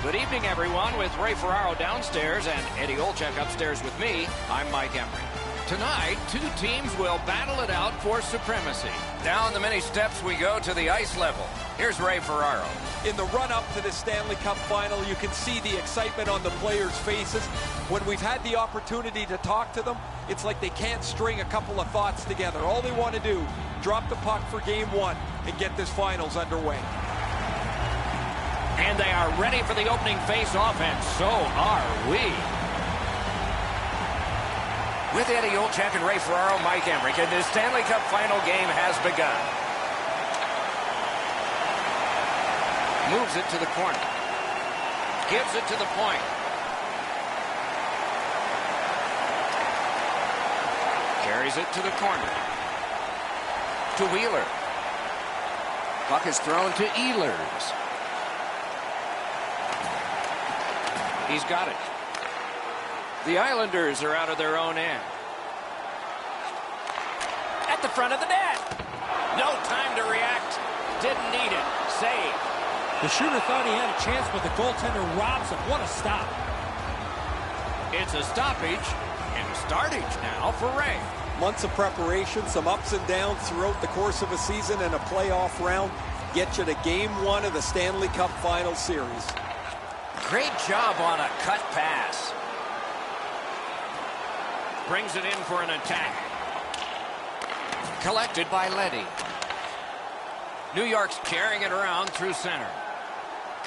Good evening, everyone, with Ray Ferraro downstairs and Eddie Olczyk upstairs with me. I'm Mike Emery. Tonight, two teams will battle it out for supremacy. Down the many steps we go to the ice level. Here's Ray Ferraro. In the run-up to the Stanley Cup final, you can see the excitement on the players' faces. When we've had the opportunity to talk to them, it's like they can't string a couple of thoughts together. All they want to do, drop the puck for game one and get this finals underway. And they are ready for the opening face-off, and so are we. With Eddie Olczyk and Ray Ferraro, Mike Emery, and the Stanley Cup final game has begun. Moves it to the corner. Gives it to the point. Carries it to the corner. To Wheeler. Puck is thrown to Ehlers. He's got it. The Islanders are out of their own end. At the front of the net. No time to react. Didn't need it. Save. The shooter thought he had a chance, but the goaltender robs him. What a stop. It's a stoppage and a startage now for Ray. Months of preparation, some ups and downs throughout the course of a season and a playoff round get you to game one of the Stanley Cup Final Series. Great job on a cut pass. Brings it in for an attack. Collected by Leddy. New York's carrying it around through center.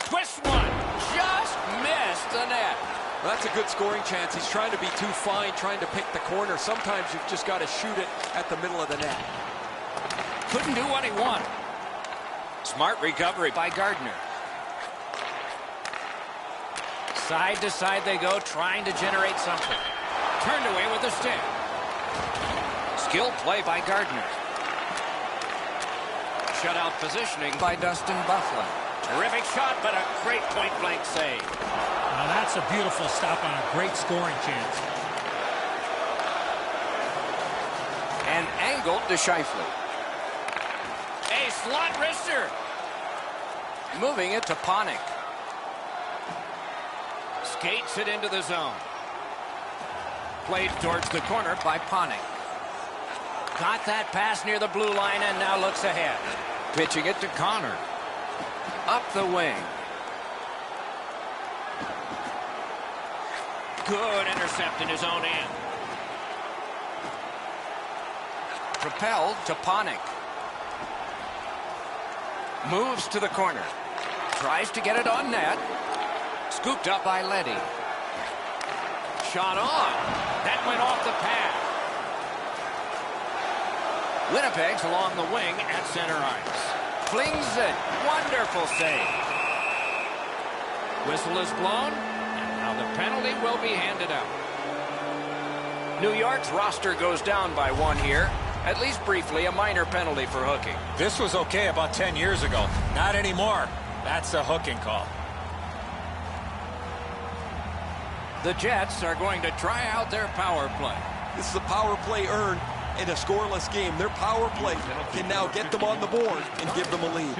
Twist one. Just missed the net. Well, that's a good scoring chance. He's trying to be too fine, trying to pick the corner. Sometimes you've just got to shoot it at the middle of the net. Couldn't do what he wanted. Smart recovery by Gardner. Side to side they go, trying to generate something. Turned away with the stick. Skilled play by Gardner. Shutout positioning by Dustin Byfuglien. Terrific shot, but a great point-blank save. Now that's a beautiful stop on a great scoring chance. And angled to Scheifele. A slot wrister. Moving it to Panik. Skates it into the zone. Played towards the corner by Panik. Got that pass near the blue line and now looks ahead. Pitching it to Connor. Up the wing. Good intercept in his own end. Propelled to Panik. Moves to the corner. Tries to get it on net. Scooped up by Leddy. Shot on. That went off the pad. Winnipeg's along the wing at center ice. Flings it. Wonderful save. Whistle is blown, and now the penalty will be handed out. New York's roster goes down by one here. At least briefly, a minor penalty for hooking. This was okay about 10 years ago. Not anymore. That's a hooking call. The Jets are going to try out their power play. This is a power play earned in a scoreless game. Their power play can now get them on the board and give them a lead.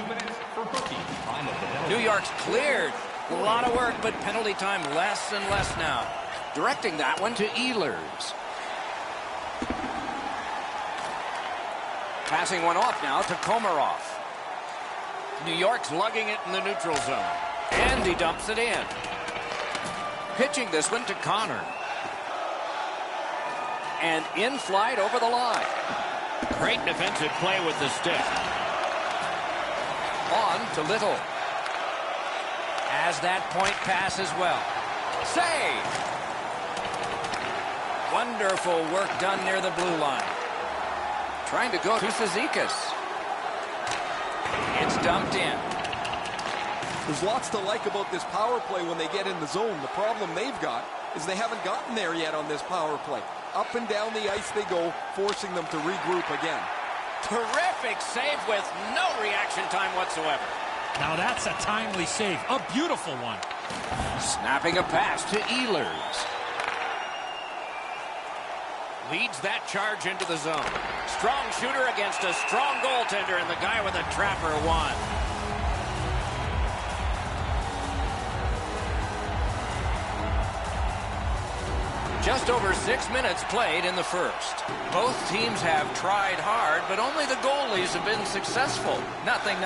New York's cleared. A lot of work, but penalty time less and less now. Directing that one to Ehlers. Passing one off now to Komarov. New York's lugging it in the neutral zone. And he dumps it in. Pitching this one to Connor. And in flight over the line. Great defensive play with the stick. On to Little. Has that point pass as well. Save! Wonderful work done near the blue line. Trying to go to Cizikas. It's dumped in. There's lots to like about this power play when they get in the zone. The problem they've got is they haven't gotten there yet on this power play. Up and down the ice they go, forcing them to regroup again. Terrific save with no reaction time whatsoever. Now that's a timely save. A beautiful one. Snapping a pass to Ehlers. Leads that charge into the zone. Strong shooter against a strong goaltender, and the guy with a trapper won. Just over 6 minutes played in the first. Both teams have tried hard, but only the goalies have been successful. 0-0.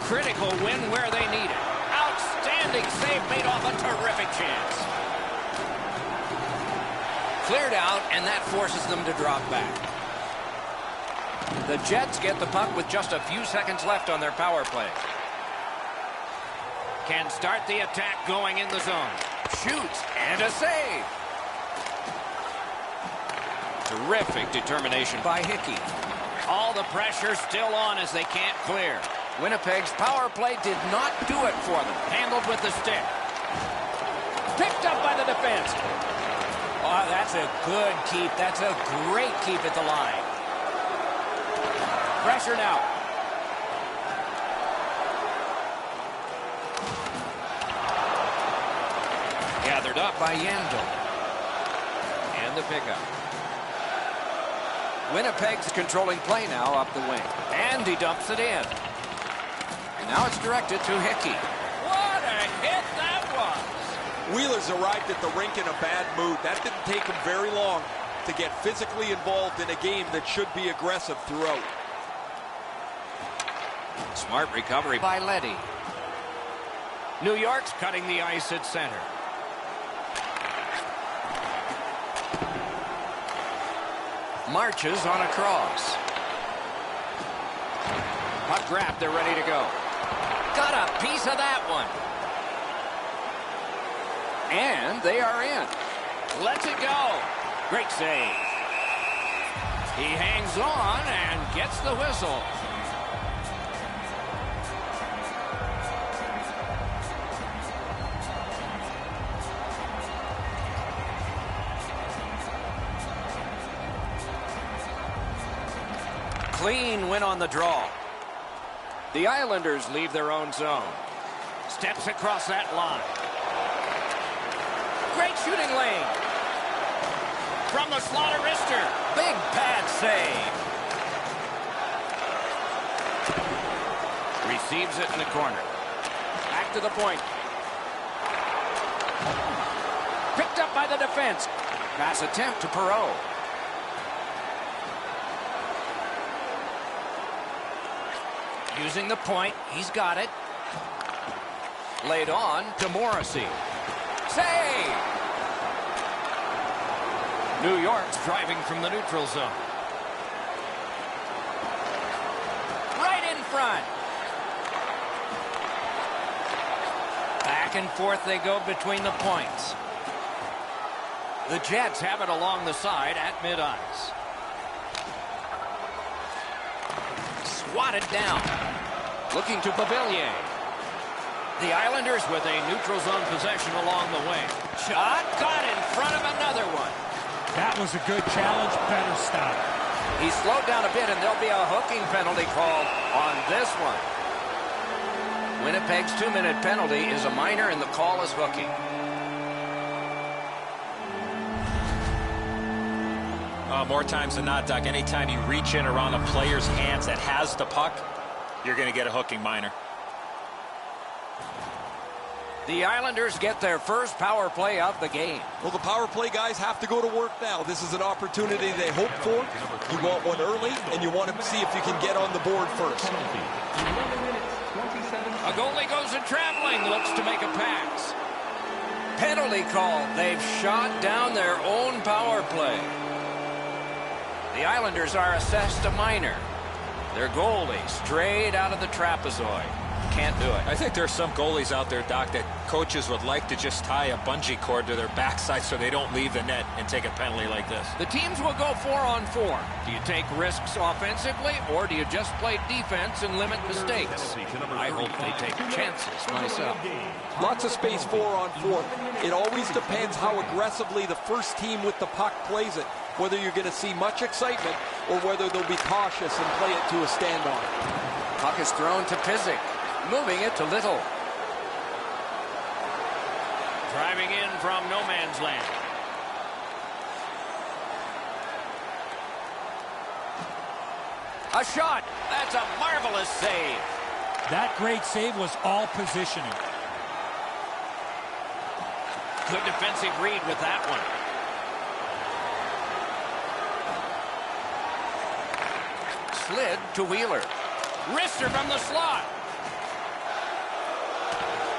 Critical win where they need it. Outstanding save made off a terrific chance. Cleared out, and that forces them to drop back. The Jets get the puck with just a few seconds left on their power play. Can start the attack going in the zone. Shoots, and a save. Terrific determination by Hickey. All the pressure still on as they can't clear. Winnipeg's power play did not do it for them. Handled with the stick. Picked up by the defense. Oh, that's a good keep. That's a great keep at the line. Pressure now. Gathered up by Yandel. And the pickup. Winnipeg's controlling play now up the wing. And he dumps it in. And now it's directed to Hickey. What a hit that was! Wheeler's arrived at the rink in a bad mood. That didn't take him very long to get physically involved in a game that should be aggressive throughout. Smart recovery by Leddy. New York's cutting the ice at center. Marches on a cross. Puck grab, they're ready to go. Got a piece of that one. And they are in. Lets it go. Great save. He hangs on and gets the whistle. Clean win on the draw. The Islanders leave their own zone. Steps across that line. Great shooting lane. From the slaughter wrister. Big pad save. Receives it in the corner. Back to the point. Picked up by the defense. Pass attempt to Perreault. Using the point, he's got it. Laid on to Morrissey. Save! New York's driving from the neutral zone. Right in front. Back and forth they go between the points. The Jets have it along the side at mid-ice. Swatted down. Looking to Pavillier. The Islanders with a neutral zone possession along the way. Shot caught in front of another one. That was a good challenge. Better stop. He slowed down a bit, and there'll be a hooking penalty called on this one. Winnipeg's 2-minute penalty is a minor, and the call is hooking. More times than not, Doc, anytime you reach in around a player's hands that has the puck, you're going to get a hooking minor. The Islanders get their first power play of the game. Well, the power play guys have to go to work now. This is an opportunity they hope for. You want one early, and you want to see if you can get on the board first. A goalie goes a traveling, looks to make a pass. Penalty call. They've shot down their own power play. The Islanders are assessed a minor. Their goalie straight out of the trapezoid. Can't do it. I think there's some goalies out there, Doc, that coaches would like to just tie a bungee cord to their backside so they don't leave the net and take a penalty like this. The teams will go 4-on-4. Do you take risks offensively, or do you just play defense and limit mistakes? I hope they take chances myself. Lots of space 4-on-4. It always depends how aggressively the first team with the puck plays it, whether you're going to see much excitement or whether they'll be cautious and play it to a standoff. Puck is thrown to Pysyk. Moving it to Little. Driving in from no man's land. A shot. That's a marvelous save. That great save was all positioning. Good defensive read with that one. Slid to Wheeler. Wrister from the slot.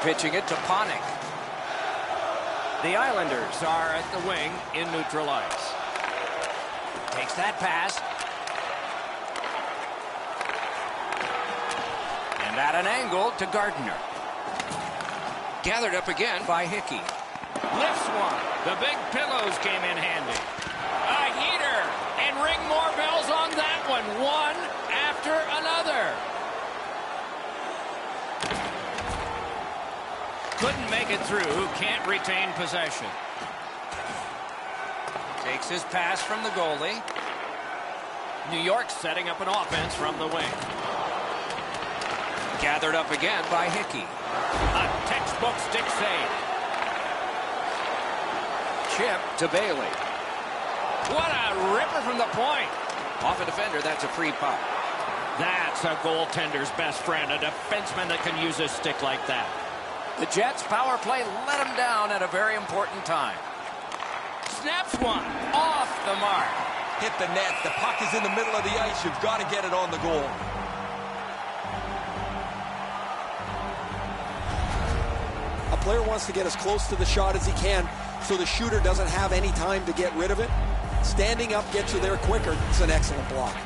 Pitching it to Panik. The Islanders are at the wing in neutral ice. Takes that pass. And at an angle to Gardner. Gathered up again by Hickey. Lifts one. The big pillows came in handy. A heater. And ring more bells on that one. One after another. Couldn't make it through. Can't retain possession. Takes his pass from the goalie. New York setting up an offense from the wing. Gathered up again by Hickey. A textbook stick save. Chip to Bailey. What a ripper from the point. Off a defender, that's a free puck. That's a goaltender's best friend, a defenseman that can use a stick like that. The Jets' power play let him down at a very important time. Snaps one off the mark. Hit the net. The puck is in the middle of the ice. You've got to get it on the goal. A player wants to get as close to the shot as he can so the shooter doesn't have any time to get rid of it. Standing up gets you there quicker. It's an excellent block.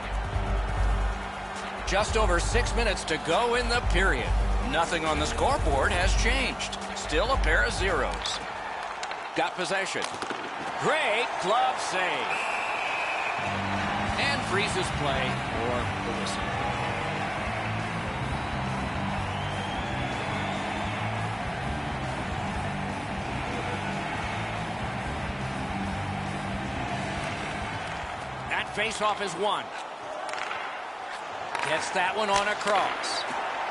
Just over 6 minutes to go in the period. Nothing on the scoreboard has changed. Still a pair of zeros. Got possession. Great glove save. And freezes play for the whistle. That face-off is won. Gets that one on a cross.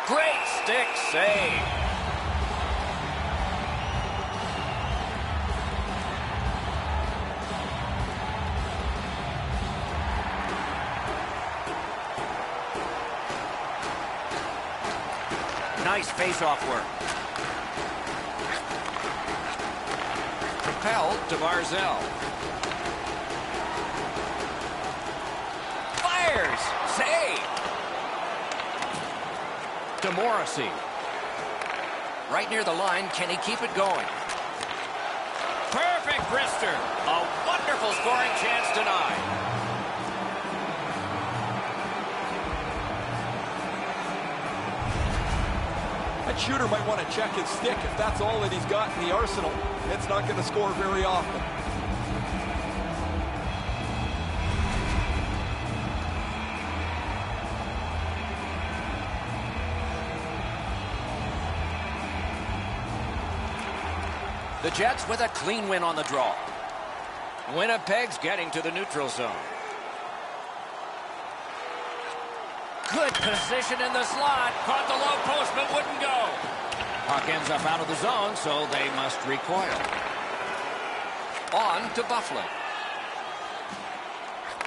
Great stick save. Nice face-off work. Propelled to Barzell. Fires. Save. To Morrissey. Right near the line. Can he keep it going? Perfect wrister. A wonderful scoring chance denied. That shooter might want to check his stick. If that's all that he's got in the arsenal, it's not going to score very often. The Jets with a clean win on the draw. Winnipeg's getting to the neutral zone. Good position in the slot. Caught the low post but wouldn't go. Puck ends up out of the zone, so they must recoil. On to Bufflin.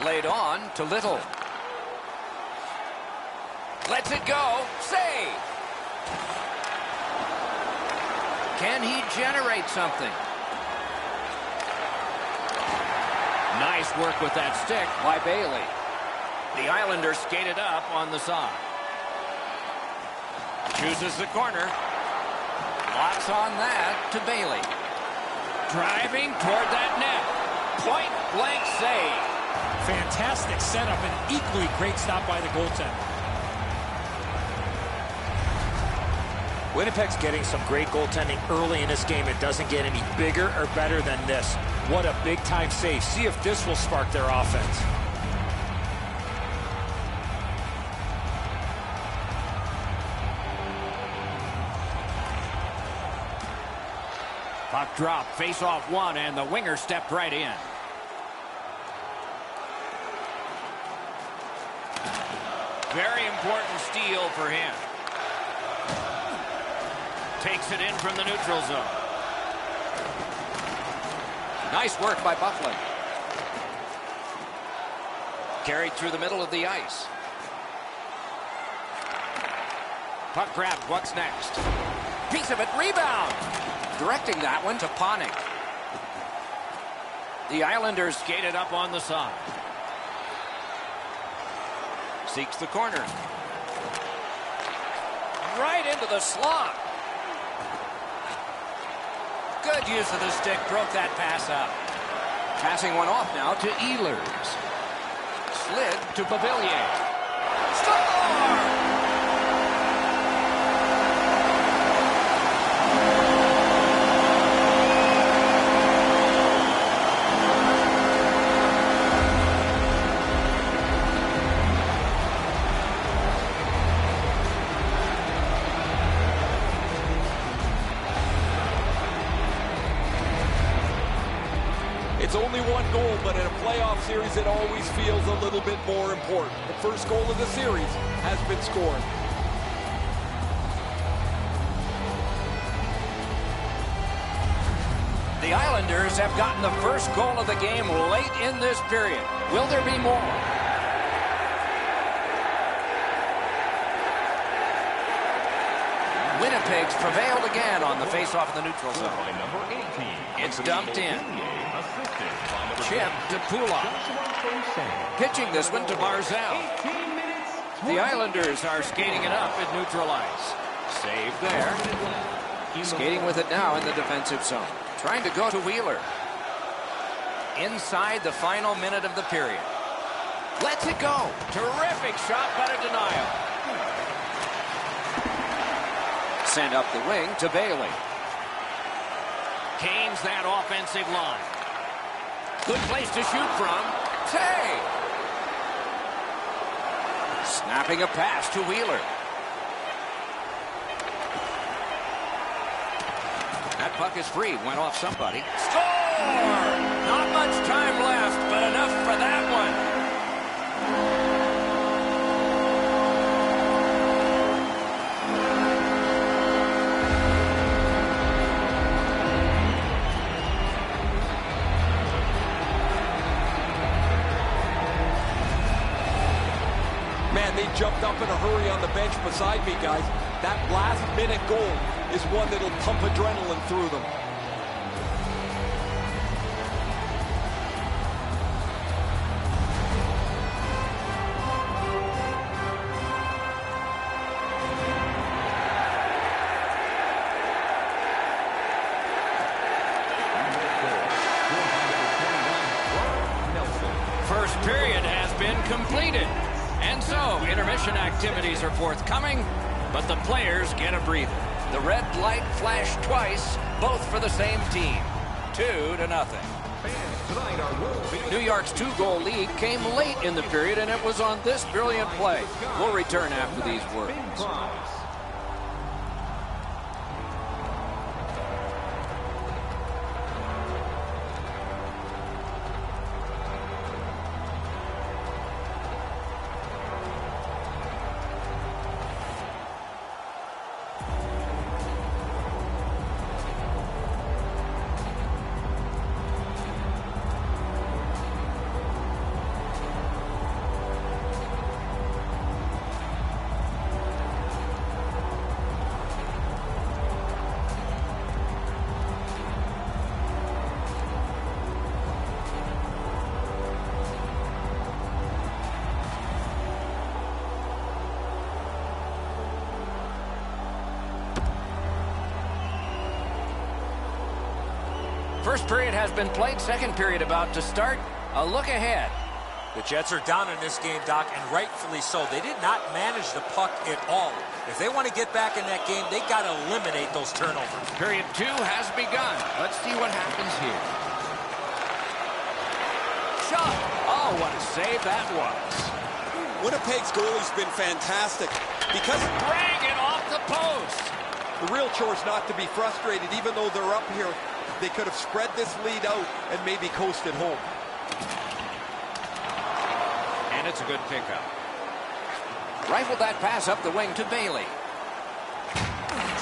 Laid on to Little. Lets it go. Save. Can he generate something? Nice work with that stick by Bailey. The Islanders skated up on the side. Chooses the corner. Lots on that to Bailey. Driving toward that net. Point blank save. Fantastic setup and equally great stop by the goaltender. Winnipeg's getting some great goaltending early in this game. It doesn't get any bigger or better than this. What a big-time save. See if this will spark their offense. Puck drop, face-off one, and the winger stepped right in. Very important steal for him. Takes it in from the neutral zone. Nice work by Bufflin. Carried through the middle of the ice. Puck grabbed. What's next? Piece of it. Rebound. Directing that one to Panik. The Islanders skated up on the side. Seeks the corner. Right into the slot. Good use of the stick. Broke that pass up. Passing one off now to Ehlers. Slid to Beauvillier. Score! It's only one goal, but in a playoff series, it always feels a little bit more important. The first goal of the series has been scored. The Islanders have gotten the first goal of the game late in this period. Will there be more? Winnipeg's prevailed again on the faceoff in the neutral zone. It's dumped in. Chip to Pulak. Pitching this one to Barzal. The Islanders are skating it up at neutral ice. Save there. Skating with it now in the defensive zone. Trying to go to Wheeler. Inside the final minute of the period. Lets it go. Terrific shot, but a denial. Sent up the wing to Bailey. Gains that offensive line. Good place to shoot from. Tay. Snapping a pass to Wheeler. That puck is free. Went off somebody. Score! Not much time left, but enough for that one. Man, they jumped up in a hurry on the bench beside me, guys. That last-minute goal is one that'll pump adrenaline through them. First period has been completed. And so, intermission activities are forthcoming, but the players get a breather. The red light flashed twice, both for the same team. 2-0. New York's 2-goal lead came late in the period, and it was on this brilliant play. We'll return after these words. First period has been played. Second period about to start. A look ahead. The Jets are down in this game, Doc, and rightfully so. They did not manage the puck at all. If they want to get back in that game, they got to eliminate those turnovers. Period 2 has begun. Let's see what happens here. Shot. Oh, what a save that was. Winnipeg's goalie's been fantastic because Bring it off the post. the real chore is not to be frustrated. Even though they're up here, they could have spread this lead out and maybe coasted home. And it's a good pickup. Rifled that pass up the wing to Bailey.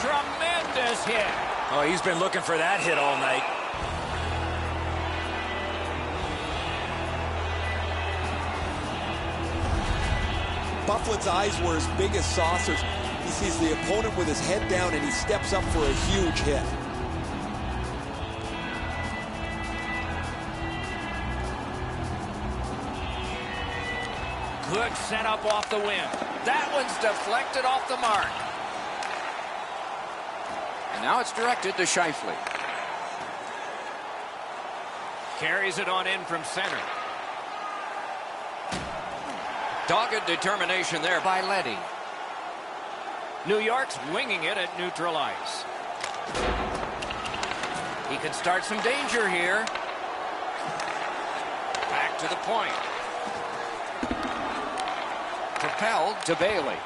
Tremendous hit. Oh, he's been looking for that hit all night. Bufflett's eyes were as big as saucers. He sees the opponent with his head down and he steps up for a huge hit. Good setup off the wing. That one's deflected off the mark. And now it's directed to Scheifele. Carries it on in from center. Dogged determination there by Leddy. New York's winging it at neutral ice. He can start some danger here. Back to the point. Propelled to Bailey.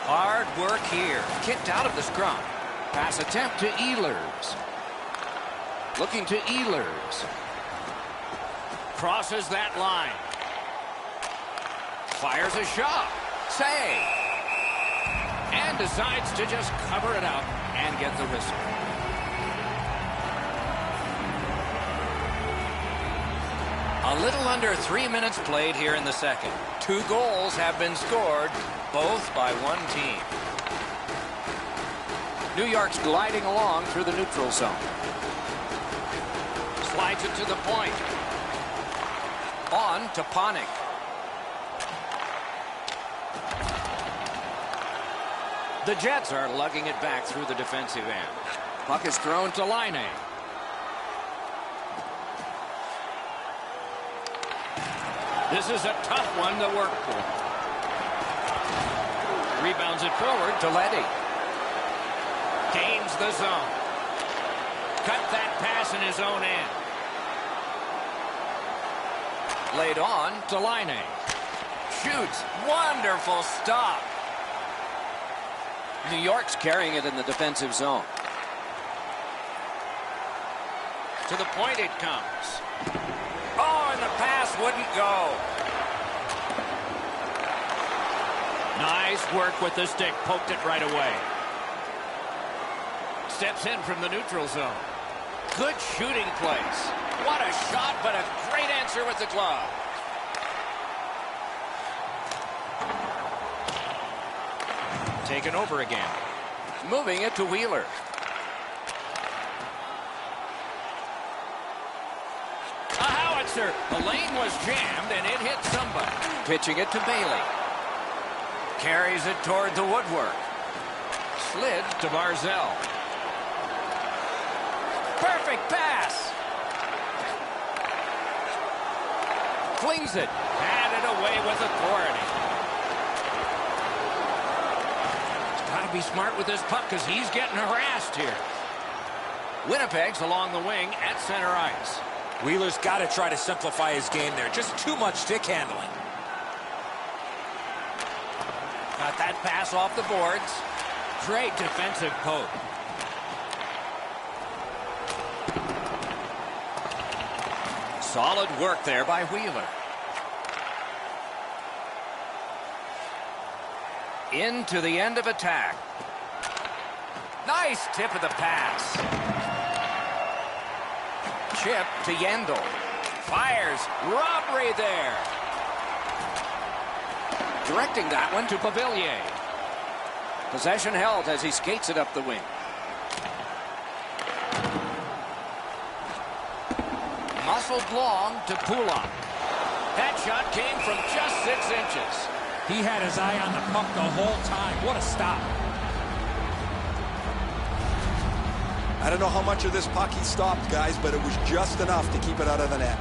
Hard work here. Kicked out of the scrum. Pass attempt to Ehlers. Looking to Ehlers. Crosses that line. Fires a shot. Save. And decides to just cover it up and get the whistle. A little under 3 minutes played here in the second. 2 goals have been scored, both by one team. New York's gliding along through the neutral zone. Slides it to the point. On to Panik. The Jets are lugging it back through the defensive end. Puck is thrown to Laine. This is a tough one to work for. Rebounds it forward to Leddy. Gains the zone. Cut that pass in his own end. Laid on to Laine. Shoots. Wonderful stop. New York's carrying it in the defensive zone. To the point it comes. Oh, and the pass wouldn't go. Nice work with the stick. Poked it right away. Steps in from the neutral zone. Good shooting place. What a shot, but a great answer with the glove. Taken over again. Moving it to Wheeler. A howitzer. The lane was jammed and it hit somebody. Pitching it to Bailey. Carries it toward the woodwork. Slid to Barzell. Perfect pass. Flings it. Batted away with authority. Got to be smart with this puck because he's getting harassed here. Winnipeg's along the wing at center ice. Wheeler's got to try to simplify his game there. Just too much stick handling. Got that pass off the boards. Great defensive poke. Solid work there by Wheeler. Into the end of attack. Nice tip of the pass. Chip to Yandel. Fires. Robbery there. Directing that one to Pavillier. Possession held as he skates it up the wing. Muscled long to Pulak. That shot came from just 6 inches. He had his eye on the puck the whole time. What a stop. I don't know how much of this puck he stopped, guys, but it was just enough to keep it out of the net.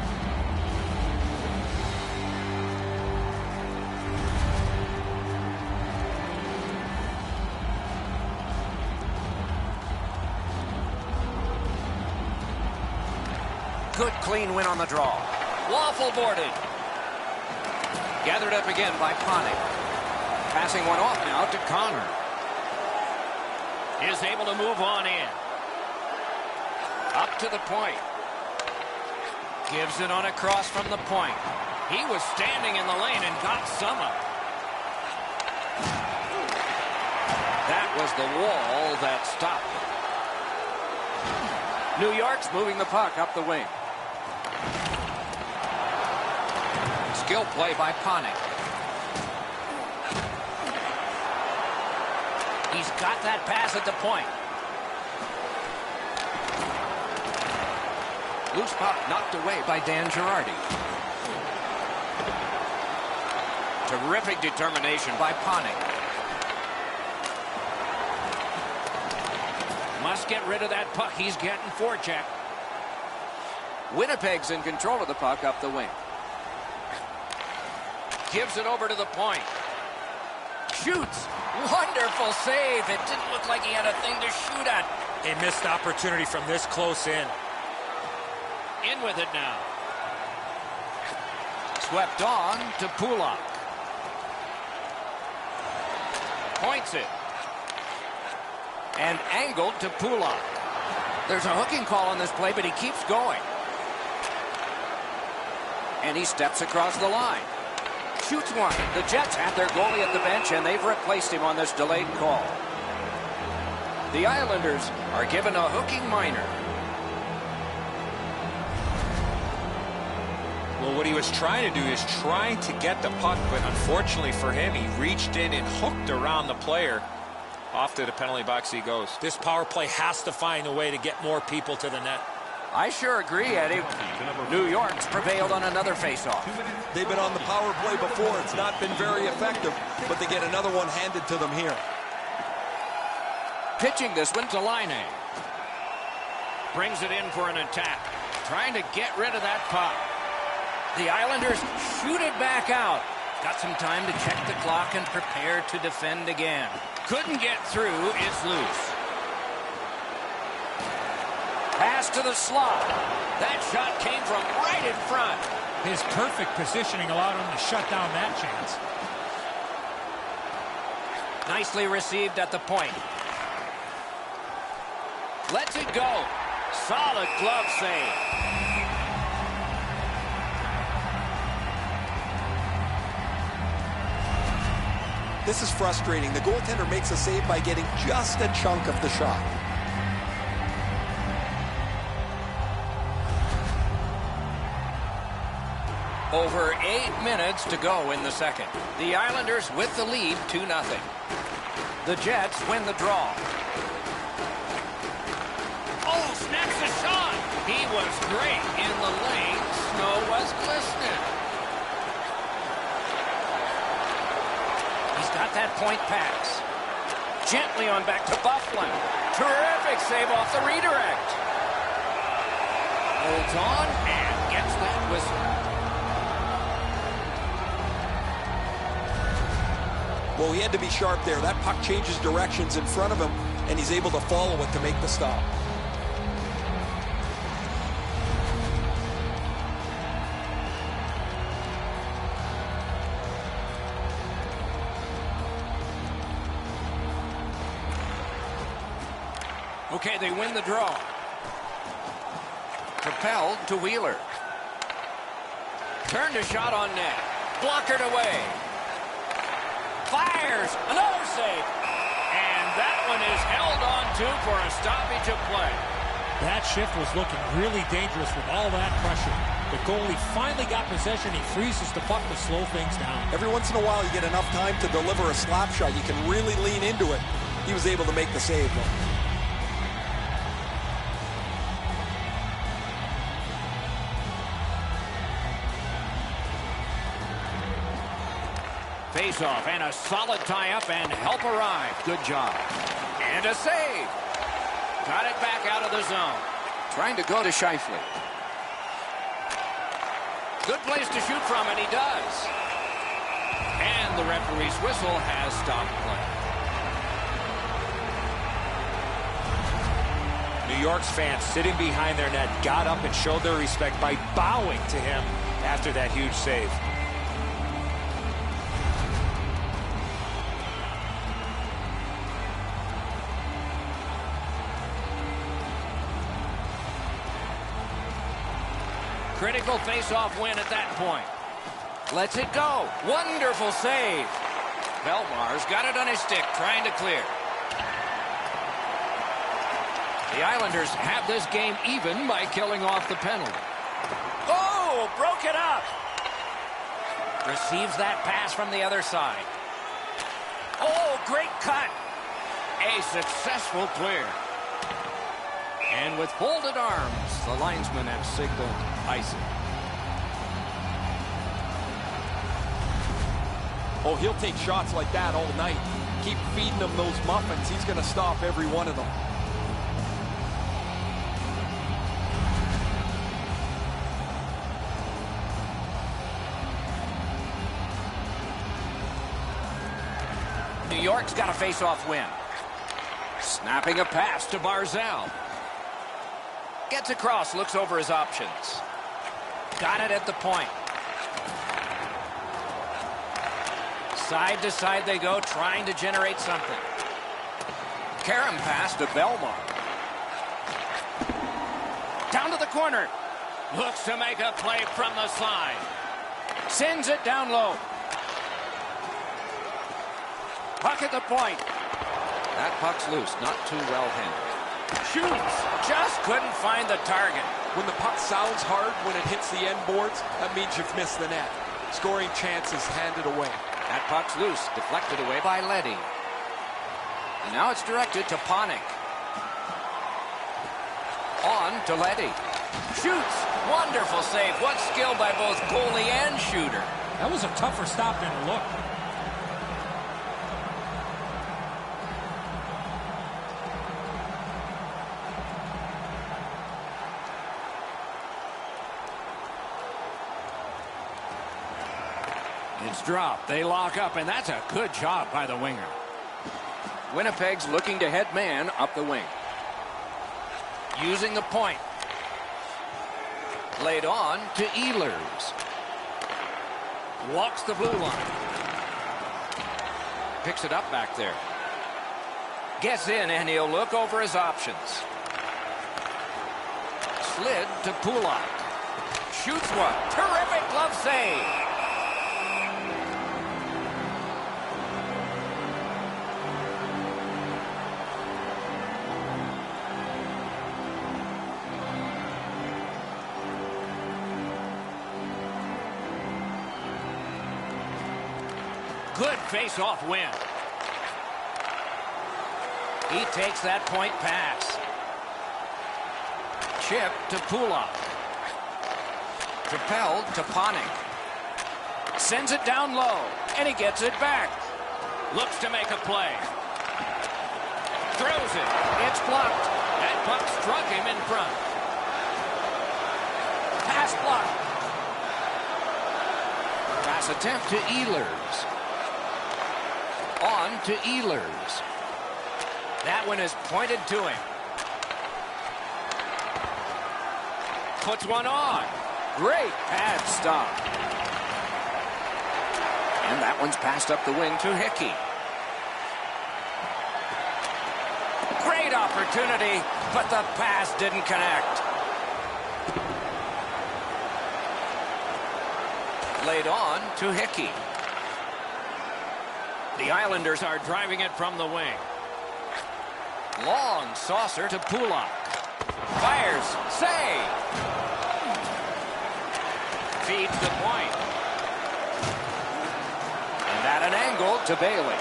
Good clean win on the draw. Waffle boarded. Gathered up again by Panik. Passing one off now to Connor. Is able to move on in. Up to the point. Gives it on a cross from the point. He was standing in the lane and got some of it. That was the wall that stopped it. New York's moving the puck up the wing. Skill play by Panik. He's got that pass at the point. Loose puck knocked away by Dan Girardi. Terrific determination by Panik. Must get rid of that puck. He's getting forecheck. Winnipeg's in control of the puck up the wing. Gives it over to the point. Shoots. Wonderful save. It didn't look like he had a thing to shoot at. A missed opportunity from this close in. In with it now. Swept on to Pulak. Points it. And angled to Pulak. There's a hooking call on this play, but he keeps going. And he steps across the line. Shoots one. The Jets have their goalie at the bench, and they've replaced him on this delayed call. The Islanders are given a hooking minor. Well, what he was trying to do is trying to get the puck, but unfortunately for him, he reached in and hooked around the player. Off to the penalty box he goes. This power play has to find a way to get more people to the net. I sure agree, Eddie. New York's prevailed on another faceoff. They've been on the power play before. It's not been very effective, but they get another one handed to them here. Pitching this one to Line. Brings it in for an attack. Trying to get rid of that puck. The Islanders shoot it back out. Got some time to check the clock and prepare to defend again. Couldn't get through. It's loose. Pass to the slot. That shot came from right in front. His perfect positioning allowed him to shut down that chance. Nicely received at the point. Lets it go. Solid glove save. This is frustrating. The goaltender makes a save by getting just a chunk of the shot. Over 8 minutes to go in the second. The Islanders with the lead 2-0. The Jets win the draw. Oh, snaps a shot. He was great in the lane. Snow was glistening. He's got that point pass. Gently on back to Bufflin. Terrific save off the redirect. Holds on and gets that whistle. Well, he had to be sharp there. That puck changes directions in front of him, and he's able to follow it to make the stop. Okay, they win the draw. Propelled to Wheeler. Turned a shot on net. Blockered away. Fires. Another save. And that one is held on to for a stoppage of play. That shift was looking really dangerous with all that pressure. The goalie finally got possession. He freezes the puck to slow things down. Every once in a while, you get enough time to deliver a slap shot. You can really lean into it. He was able to make the save, though. Face-off and a solid tie-up and help arrive. Good job. And a save. Got it back out of the zone. Trying to go to Scheifele. Good place to shoot from, and he does. And the referee's whistle has stopped play. New York's fans sitting behind their net got up and showed their respect by bowing to him after that huge save. Critical face-off win at that point. Lets it go. Wonderful save. Belmar's got it on his stick, trying to clear. The Islanders have this game even by killing off the penalty. Oh, broke it up. Receives that pass from the other side. Oh, great cut. A successful clear. And with folded arms, the linesmen have signaled icing. Oh, he'll take shots like that all night. Keep feeding him those muffins. He's going to stop every one of them. New York's got a face-off win. Snapping a pass to Barzal. Gets across, looks over his options. Got it at the point. Side to side they go, trying to generate something. Karam pass to Belmar. Down to the corner. Looks to make a play from the side. Sends it down low. Puck at the point. That puck's loose, not too well handled. Shoots. Just couldn't find the target. When the puck sounds hard when it hits the end boards, that means you've missed the net. Scoring chances handed away. That puck's loose, deflected away by Leddy. And now it's directed to Panik. On to Leddy. Shoots. Wonderful save. What skill by both goalie and shooter. That was a tougher stop than it looked. It's dropped. They lock up, and that's a good job by the winger. Winnipeg's looking to head man up the wing. Using the point. Laid on to Ehlers. Walks the blue line. Picks it up back there. Gets in, and he'll look over his options. Slid to Pulak. Shoots one. Terrific glove save. Good face-off win. He takes that point pass. Chip to Pulak. Propelled to Panik. Sends it down low, and he gets it back. Looks to make a play. Throws it. It's blocked. That puck struck him in front. Pass blocked. Pass attempt to Ehlers. On to Ehlers. That one is pointed to him. Puts one on. Great pad stop. And that one's passed up the wing to Hickey. Great opportunity, but the pass didn't connect. Laid on to Hickey. The Islanders are driving it from the wing. Long saucer to Pulak. Fires. Save. Feeds the point. And at an angle to Bailey.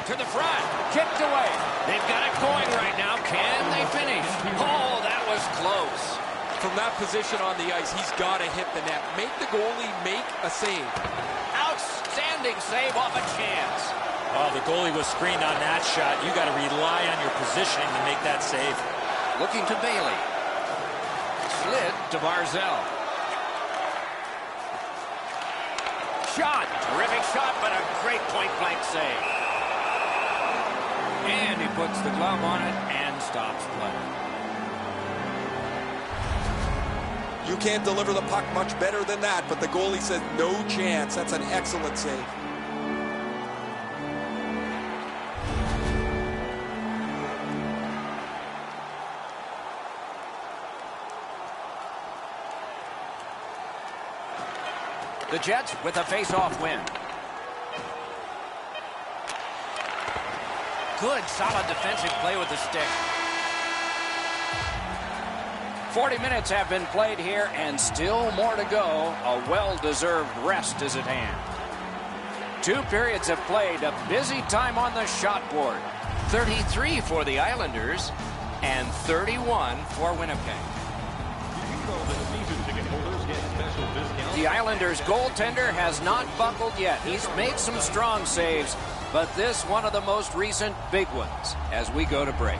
To the front. Kicked away. They've got it going right now. Can they finish? Oh, that was close. From that position on the ice, he's got to hit the net. Make the goalie make a save. Outstanding save off a chance. Oh, the goalie was screened on that shot. You got to rely on your positioning to make that save. Looking to Bailey. Slid to Barzal. Shot. Terrific shot, but a great point-blank save. And he puts the glove on it and stops play. You can't deliver the puck much better than that, but the goalie said no chance. That's an excellent save. The Jets with a face-off win. Good, solid defensive play with the stick. 40 minutes have been played here, and still more to go. A well-deserved rest is at hand. 2 periods have played. A busy time on the shot board. 33 for the Islanders and 31 for Winnipeg. Did you know that season ticket holders get special The Islanders' goaltender has not buckled yet. He's made some strong saves, but this one of the most recent big ones as we go to break.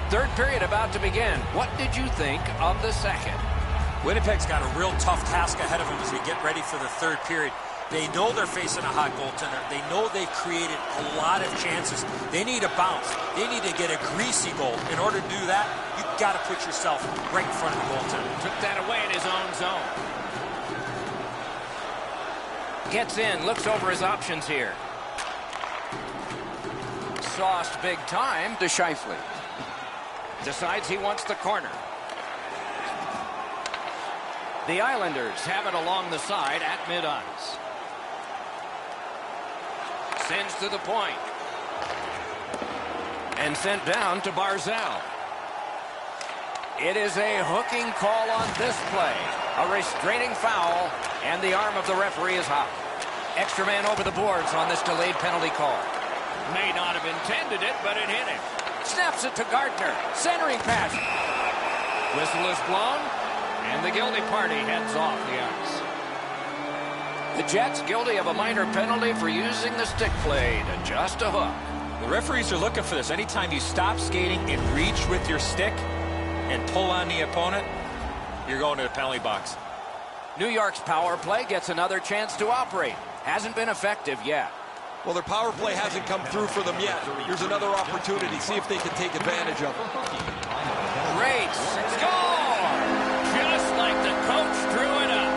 Third period about to begin. What did you think of the second? Winnipeg's got a real tough task ahead of them as they get ready for the third period. They know they're facing a hot goaltender. They know they've created a lot of chances. They need a bounce. They need to get a greasy goal. In order to do that, you've got to put yourself right in front of the goaltender. Took that away in his own zone. Gets in, looks over his options here. Sauced big time to Scheifele. Decides he wants the corner. The Islanders have it along the side at mid-ice. Sends to the point. And sent down to Barzal. It is a hooking call on this play. A restraining foul, and the arm of the referee is hot. Extra man over the boards on this delayed penalty call. May not have intended it, but it hit him. Snaps it to Gardner. Centering pass. Whistle is blown, and the guilty party heads off the ice. The Jets guilty of a minor penalty for using the stick blade and just a hook. The referees are looking for this. Anytime you stop skating and reach with your stick and pull on the opponent, you're going to the penalty box. New York's power play gets another chance to operate. Hasn't been effective yet. Well, their power play hasn't come through for them yet. Here's another opportunity. See if they can take advantage of it. Great score! Just like the coach drew it up.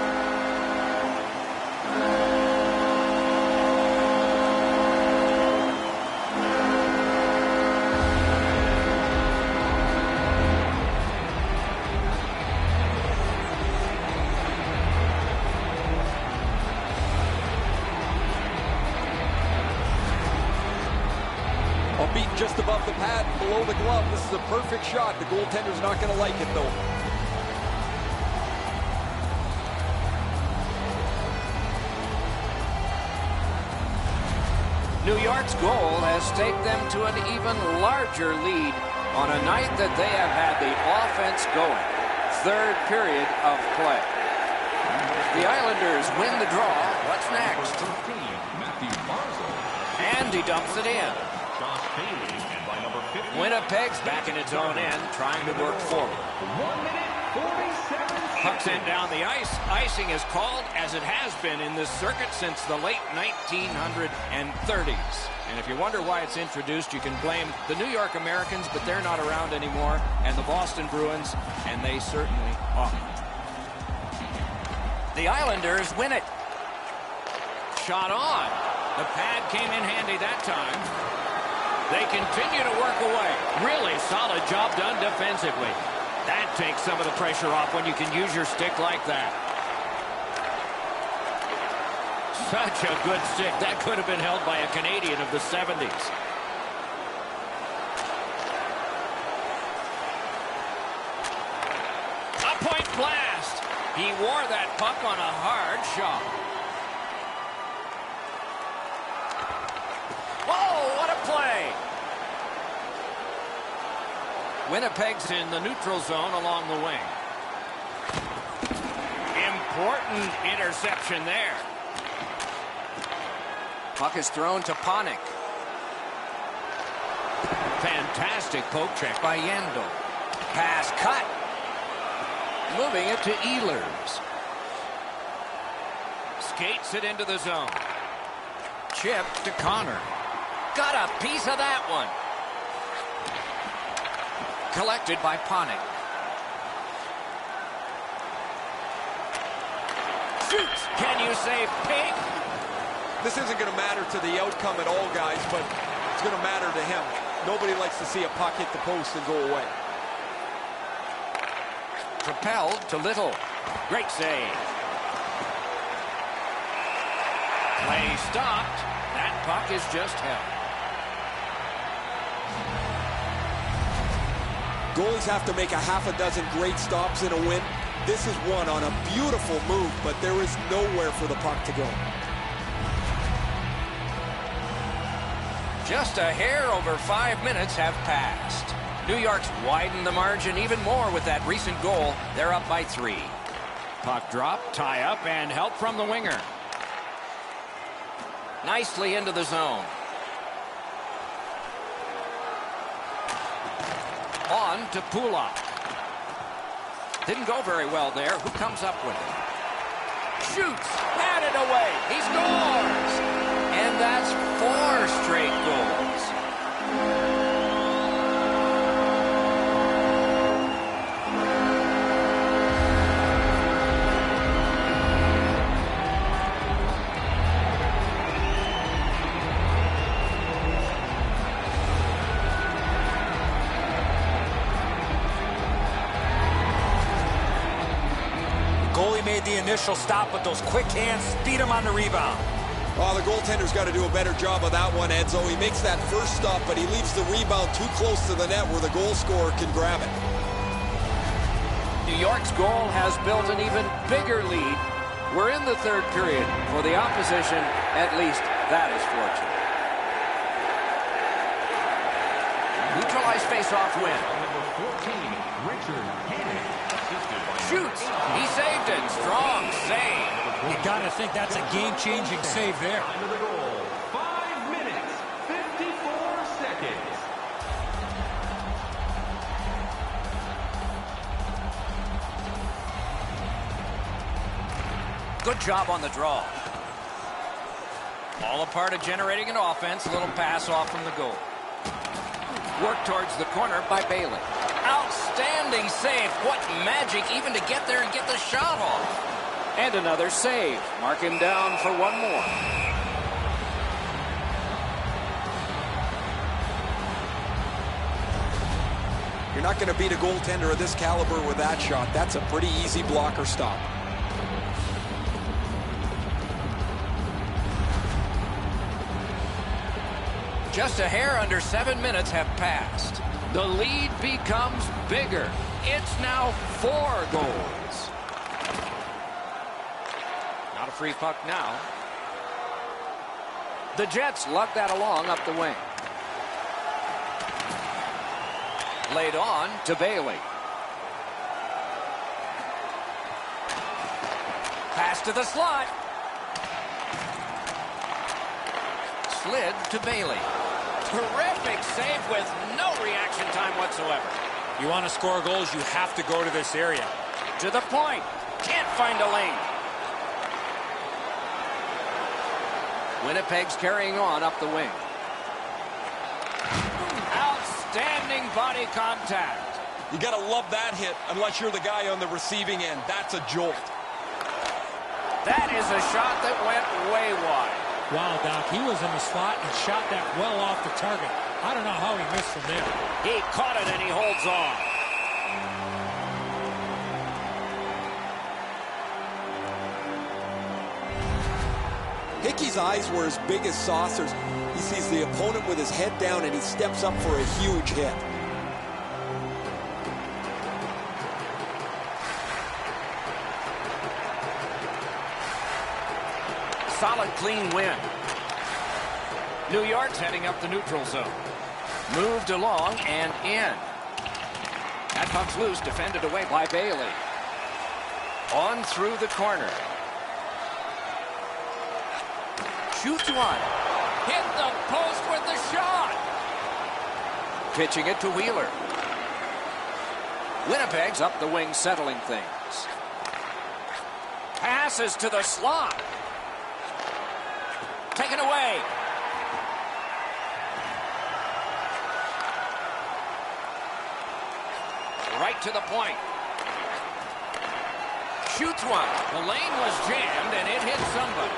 Beaten just above the pad, below the glove. This is a perfect shot. The goaltender's not going to like it, though. New York's goal has staked them to an even larger lead on a night that they have had the offense going. Third period of play. The Islanders win the draw. What's next? And he dumps it in. Winnipeg's back in its own end, trying to work forward. Puck sent down the ice. Icing is called, as it has been in this circuit since the late 1930s. And if you wonder why it's introduced, you can blame the New York Americans, but they're not around anymore, and the Boston Bruins, and they certainly are. The Islanders win it. Shot on. The pad came in handy that time. They continue to work away. Really solid job done defensively. That takes some of the pressure off when you can use your stick like that. Such a good stick. That could have been held by a Canadian of the 70s. A point blast. He wore that puck on a hard shot. Whoa, what a play. Winnipeg's in the neutral zone along the wing. Important interception there. Puck is thrown to Panik. Fantastic poke check by Yandel. Pass cut. Moving it to Ehlers. Skates it into the zone. Chip to Connor. Got a piece of that one. Collected by Panik. Shoots. Can you say pig? This isn't going to matter to the outcome at all, guys, but it's going to matter to him. Nobody likes to see a puck hit the post and go away. Propelled to Little. Great save. Play stopped. That puck is just held. Goalies have to make a half a dozen great stops in a win. This is one on a beautiful move, but there is nowhere for the puck to go. Just a hair over 5 minutes have passed. New York's widened the margin even more with that recent goal. They're up by 3. Puck drop, tie up, and help from the winger. Nicely into the zone. On to Pulak. Didn't go very well there. Who comes up with it? Shoots. Had it away. He scores. And that's 4 straight goals. Made the initial stop, but those quick hands speed him on the rebound. Oh, the goaltender's got to do a better job of that one, Edzo. He makes that first stop, but he leaves the rebound too close to the net where the goal scorer can grab it. New York's goal has built an even bigger lead. We're in the 3rd period. For the opposition, at least that is fortunate. Neutralized face-off win. Shoots. He saved it. Strong save. You got to think that's a game-changing save there. 5 minutes, 54 seconds. Good job on the draw. All a part of generating an offense. A little pass off from the goal. Work towards the corner by Bailey. Outstanding save. What magic even to get there and get the shot off. And another save. Mark him down for one more. You're not going to beat a goaltender of this caliber with that shot. That's a pretty easy blocker stop. Just a hair under 7 minutes have passed. The lead becomes bigger. It's now 4 goals. Not a free puck now. The Jets lug that along up the wing. Laid on to Bailey. Pass to the slot. Slid to Bailey. Terrific save with no reaction time whatsoever. You want to score goals, you have to go to this area. To the point. Can't find a lane. Winnipeg's carrying on up the wing. Outstanding body contact. You got to love that hit unless you're the guy on the receiving end. That's a jolt. That is a shot that went way wide. Wow, Doc, he was in the slot and shot that well off the target. I don't know how he missed from there. He caught it and he holds on. Hickey's eyes were as big as saucers. He sees the opponent with his head down and he steps up for a huge hit. Solid, clean win. New York's heading up the neutral zone. Moved along and in. That puck's loose, defended away by Bailey. On through the corner. Shoots one. Hit the post with the shot. Pitching it to Wheeler. Winnipeg's up the wing, settling things. Passes to the slot. Taken away. Right to the point. Shoots one. The lane was jammed and it hit somebody.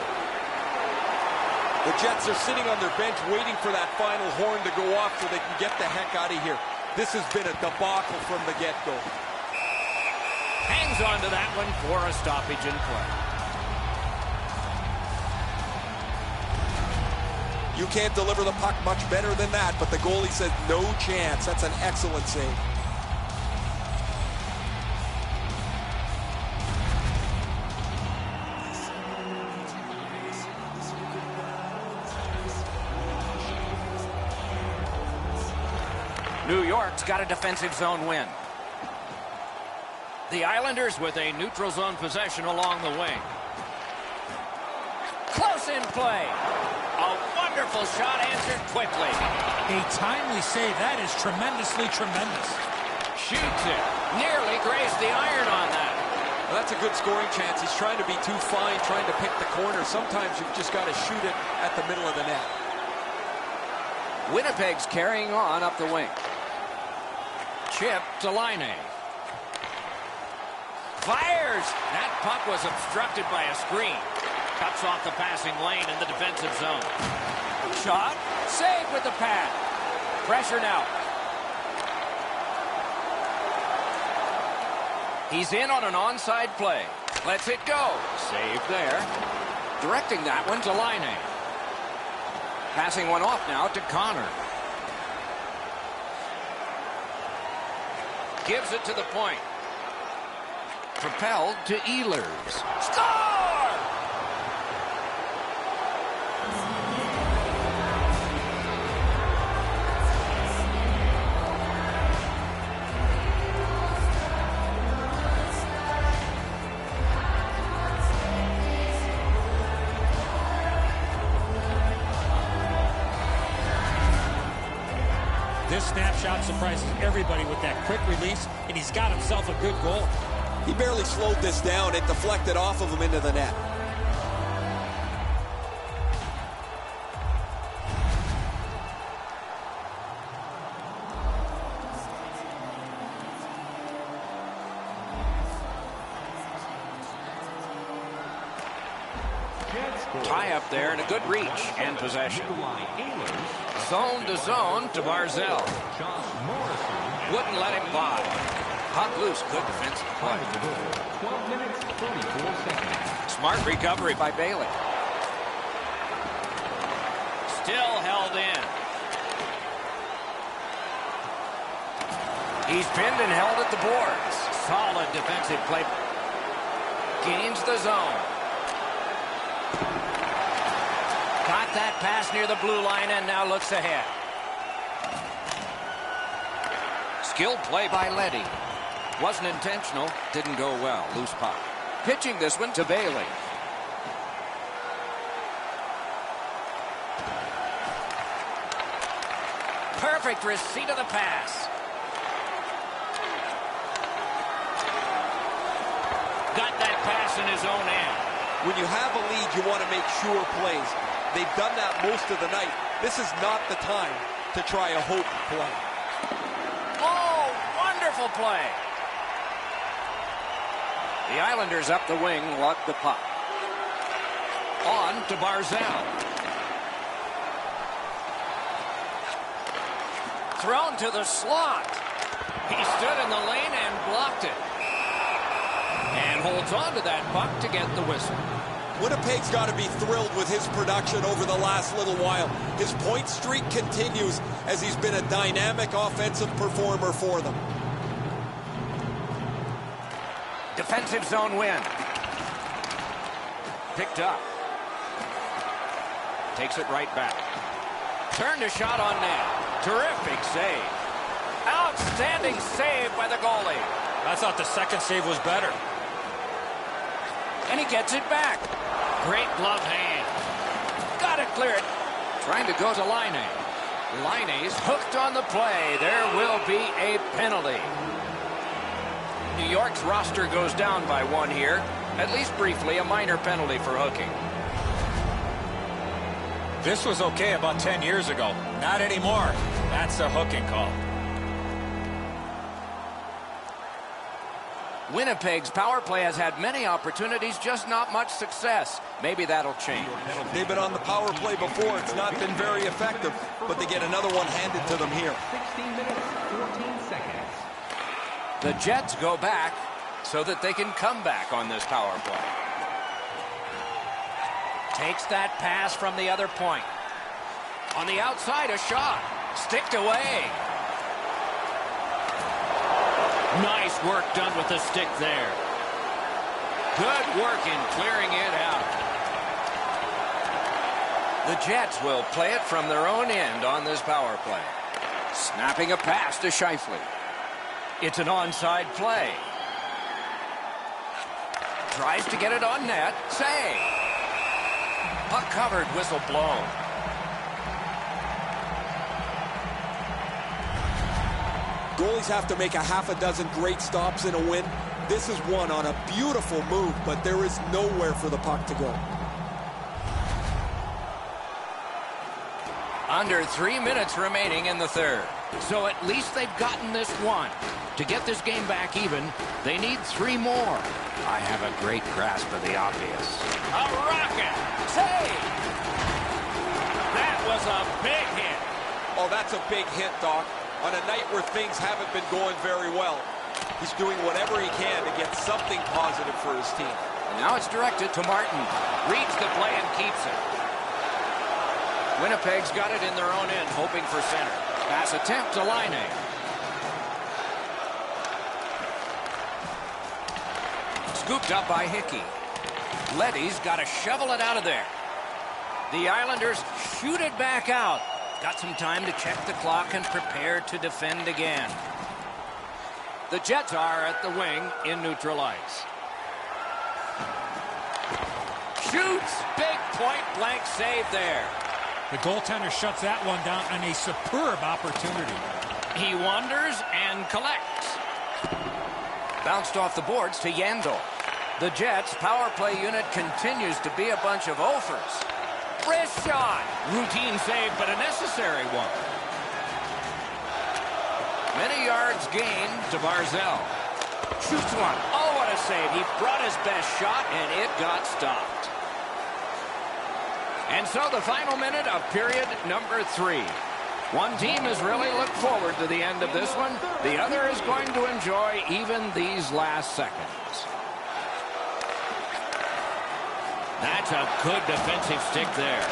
The Jets are sitting on their bench waiting for that final horn to go off so they can get the heck out of here. This has been a debacle from the get-go. Hangs on to that one for a stoppage in play. You can't deliver the puck much better than that, but the goalie says no chance. That's an excellent save. New York's got a defensive zone win. The Islanders with a neutral zone possession along the wing. Close in play. A wonderful shot answered quickly. A timely save. That is tremendously tremendous. Shoots it. Nearly grazed the iron on that. Well, that's a good scoring chance. He's trying to be too fine, trying to pick the corner. Sometimes you've just got to shoot it at the middle of the net. Winnipeg's carrying on up the wing. Chip to Laine. Fires! That puck was obstructed by a screen. Cuts off the passing lane in the defensive zone. Shot. Save with the pad. Pressure now. He's in on an onside play. Lets it go. Save there. Directing that one to Laine. Passing one off now to Connor. Gives it to the point. Propelled to Ehlers. Score! This snapshot surprises everybody with that quick release, and he's got himself a good goal. He barely slowed this down. It deflected off of him into the net. Tie up there and a good reach and possession. Zone to zone to Barzell. Wouldn't let him by. Puck loose. Good defensive play. 12 minutes, 34 seconds. Smart recovery by Bailey. Still held in. He's pinned and held at the boards. Solid defensive play. Gains the zone. Got that pass near the blue line and now looks ahead. Skilled play by Leddy. Wasn't intentional. Didn't go well. Loose puck. Pitching this one to Bailey. Perfect receipt of the pass. Got that pass in his own end. When you have a lead, you want to make sure plays. They've done that most of the night. This is not the time to try a hope play. Oh, wonderful play. The Islanders up the wing, luck the puck. On to Barzell. Thrown to the slot. He stood in the lane and blocked it. And holds on to that puck to get the whistle. Winnipeg's got to be thrilled with his production over the last little while. His point streak continues as he's been a dynamic offensive performer for them. Defensive zone win. Picked up. Takes it right back. Turned a shot on net. Terrific save. Outstanding save by the goalie. I thought the second save was better. And he gets it back. Great glove hand. Got it cleared. Trying to go to Laine. Laine's hooked on the play. There will be a penalty. New York's roster goes down by one here. At least briefly, a minor penalty for hooking. This was okay about 10 years ago. Not anymore. That's a hooking call. Winnipeg's power play has had many opportunities, just not much success. Maybe that'll change. They've been on the power play before. It's not been very effective, but they get another one handed to them here. 16 minutes, 14 seconds. The Jets go back so that they can come back on this power play. Takes that pass from the other point. On the outside, a shot. Sticked away. Nice work done with the stick there. Good work in clearing it out. The Jets will play it from their own end on this power play. Snapping a pass to Scheifele. It's an onside play. Tries to get it on net. Save. Puck covered, whistle blown. Goalies have to make a half a dozen great stops in a win. This is one on a beautiful move, but there is nowhere for the puck to go. Under 3 minutes remaining in the third. So at least they've gotten this one. To get this game back even, they need 3 more. I have a great grasp of the obvious. A rocket! Save! That was a big hit. Oh, that's a big hit, Doc. On a night where things haven't been going very well, he's doing whatever he can to get something positive for his team. And now it's directed to Martin. Reads the play and keeps it. Winnipeg's got it in their own end, hoping for center. Pass attempt to Laine. Scooped up by Hickey. Leddy's got to shovel it out of there. The Islanders shoot it back out. Got some time to check the clock and prepare to defend again. The Jets are at the wing in neutral ice. Shoots! Big point-blank save there. The goaltender shuts that one down on a superb opportunity. He wanders and collects. Bounced off the boards to Yandel. The Jets' power play unit continues to be a bunch of offers. Wrist shot. Routine save, but a necessary one. Many yards gained to Barzell. Shoots one. Oh, what a save. He brought his best shot, and it got stopped. And so the final minute of period number 3. One team has really looked forward to the end of this one. The other is going to enjoy even these last seconds. That's a good defensive stick there.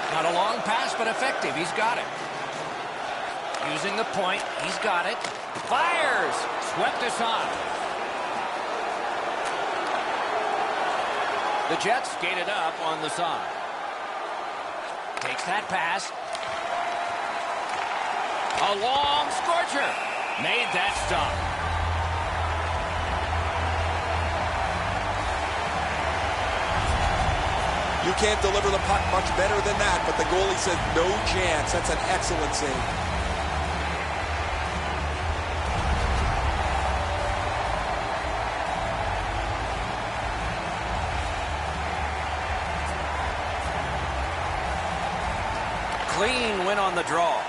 Not a long pass, but effective. He's got it. Using the point. He's got it. Fires. Swept aside. The Jets skated up on the side. Takes that pass. A long scorcher. Made that stop. You can't deliver the puck much better than that, but the goalie says no chance. That's an excellent save. Clean win on the draw.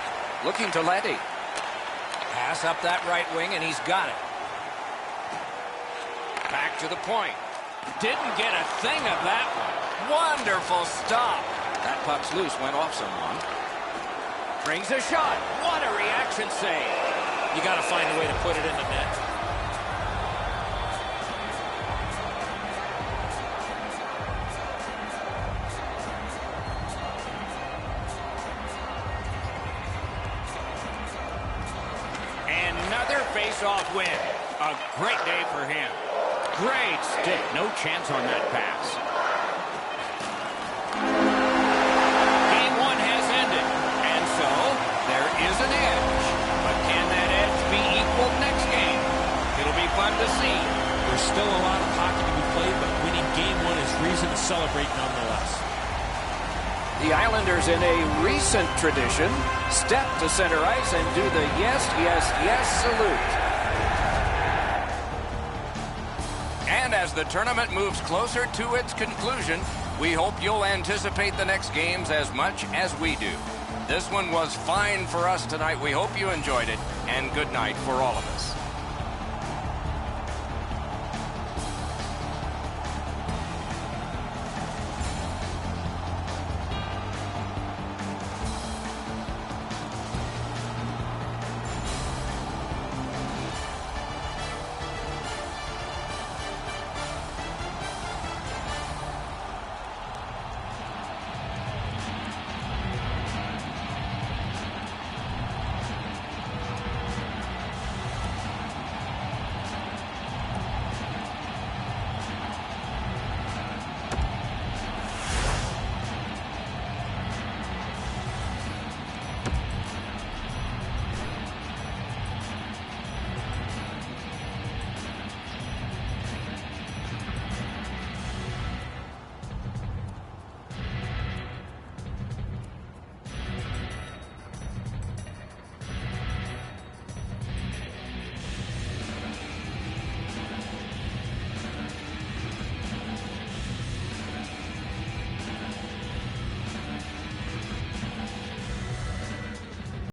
Looking to Leddy. Pass up that right wing, and he's got it. Back to the point. Didn't get a thing of that one. Wonderful stop. That puck's loose, went off someone. Brings a shot. What a reaction save. You got to find a way to put it in the net. Another face-off win. A great day for him. Great stick. No chance on that pass. Game 1 has ended. And so, there is an edge. But can that edge be equaled next game? It'll be fun to see. There's still a lot of hockey to be played, but winning Game 1 is reason to celebrate nonetheless. The Islanders, in a recent tradition, step to center ice and do the yes, yes, yes salute. And as the tournament moves closer to its conclusion, we hope you'll anticipate the next games as much as we do. This one was fine for us tonight. We hope you enjoyed it, and good night for all of us.